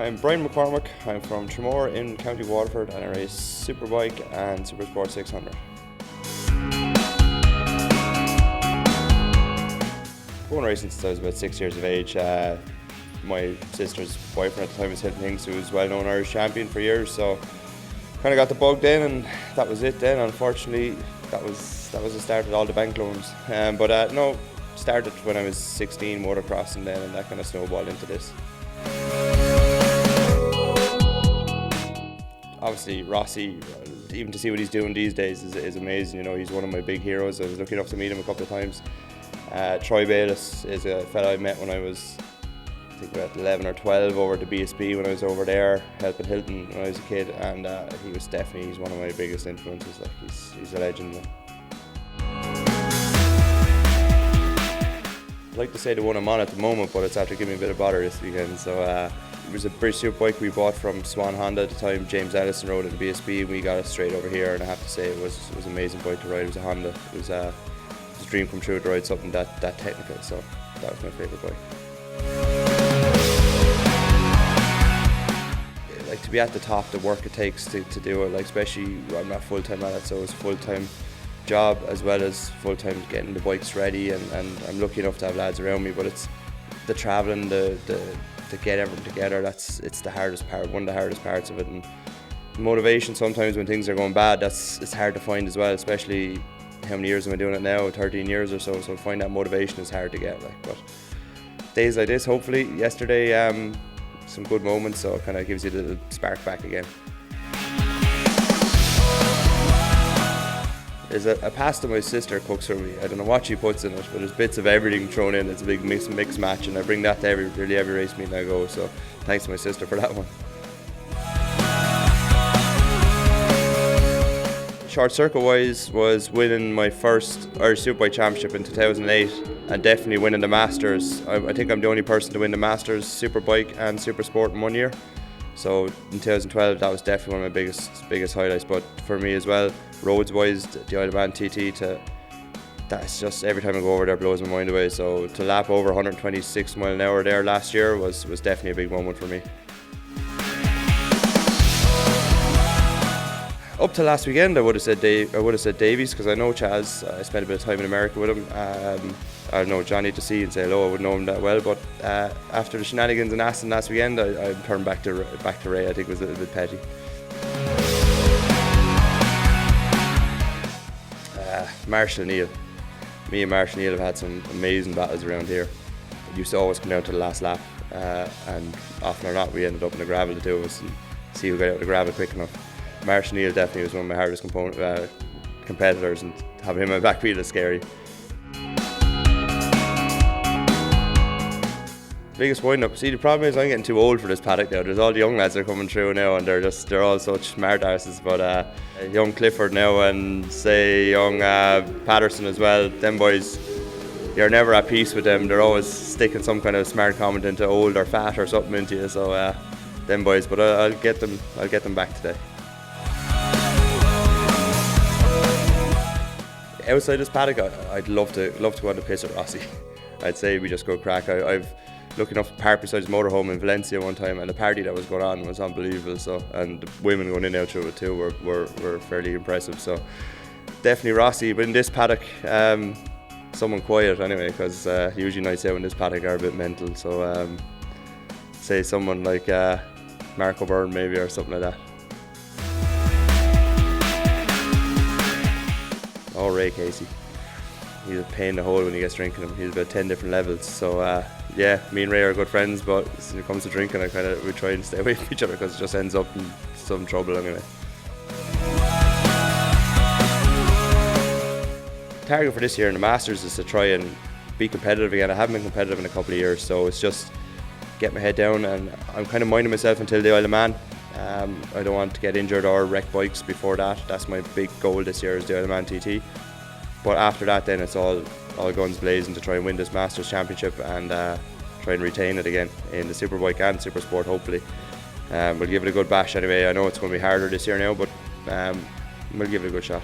I'm Brian McCormack. I'm from Tramore in County Waterford and I race Superbike and Supersport 600. I've been racing since I was about 6 years of age. My sister's boyfriend at the time was Hilton Hinks, who was a well-known Irish champion for years, so kind of got the bug then, and that was it then. Unfortunately, that was the start of all the bank loans. No, started when I was 16 motocrossing then, and that kind of snowballed into this. Obviously, Rossi, even to see what he's doing these days is amazing. You know, he's one of my big heroes. I was lucky enough to meet him a couple of times. Troy Bayliss is a fellow I met when I was, I think, about 11 or 12 over at the BSB when I was over there helping Hilton when I was a kid, and he's one of my biggest influences. Like, he's a legend. I'd like to say the one I'm on at the moment, but it's after giving me a bit of bother this weekend. So it was a British Superbike we bought from Swan Honda at the time. James Ellison rode at the BSB, and we got it straight over here. And I have to say, it was an amazing bike to ride. It was a Honda. It was a dream come true to ride something that technical. So that was my favourite bike. Like, to be at the top, the work it takes to do it. Like, especially I'm not full time at it, so it's a full time job as well as full time getting the bikes ready, and I'm lucky enough to have lads around me, but it's the travelling, to get everything together, it's the hardest part, one of the hardest parts of it. And motivation sometimes when things are going bad, it's hard to find as well, especially how many years am I doing it now, 13 years or so to find that motivation is hard to get. Like, but days like this, hopefully, yesterday, some good moments, so it kind of gives you the spark back again. There's a pasta my sister cooks for me. I don't know what she puts in it, but there's bits of everything thrown in. It's a big mix match, and I bring that to nearly every race meeting I go, so thanks to my sister for that one. Short circuit wise was winning my first Irish Superbike Championship in 2008, and definitely winning the Masters. I think I'm the only person to win the Masters Superbike and Supersport in 1 year. So in 2012, that was definitely one of my biggest highlights. But for me as well, roads-wise, the Isle of Man TT, that's just, every time I go over there, blows my mind away. So to lap over 126 mile an hour there last year was definitely a big moment for me. Up to last weekend, I would have said Davies, because I know Chaz. I spent a bit of time in America with him. I know Johnny to see and say hello. I wouldn't know him that well, but after the shenanigans in Aston last weekend, I turned back to Ray. I think it was a little bit petty. Marshall Neal. Me and Marshall Neal have had some amazing battles around here. It used to always come down to the last lap, and often or not, we ended up in the gravel, the two of us, and see who got out of the gravel quick enough. Marshall Neal definitely was one of my hardest competitors, and having him in my backfield is scary. Biggest wind-up. See, the problem is I'm getting too old for this paddock now. There's all the young lads that are coming through now, and they're all such smart arses. But young Clifford now, and say young Patterson as well. Them boys, you're never at peace with them. They're always sticking some kind of smart comment into old or fat or something into you. So them boys, but I'll get them back today. Outside this paddock, I'd love to go on the piss with Rossi. I'd say we just go crack. I've lucky enough to park beside his motorhome in Valencia one time, and the party that was going on was unbelievable. So, and the women going in and out through it too were fairly impressive. So definitely Rossi, but in this paddock, someone quiet anyway, because usually nights out in this paddock are a bit mental. So say someone like Mark O'Byrne maybe, or something like that. Oh, Ray Casey. He's a pain in the hole when he gets drinking him. He's about 10 different levels. So yeah, me and Ray are good friends, but when it comes to drinking, we try and stay away from each other, because it just ends up in some trouble anyway. Target for this year in the Masters is to try and be competitive again. I haven't been competitive in a couple of years, so it's just get my head down, and I'm kind of minding myself until the Isle of Man. I don't want to get injured or wreck bikes before that. That's my big goal this year, is the Isle of Man TT. But after that, then it's all guns blazing to try and win this Masters Championship and try and retain it again in the Superbike and Supersport, hopefully. We'll give it a good bash anyway. I know it's going to be harder this year now, but we'll give it a good shot.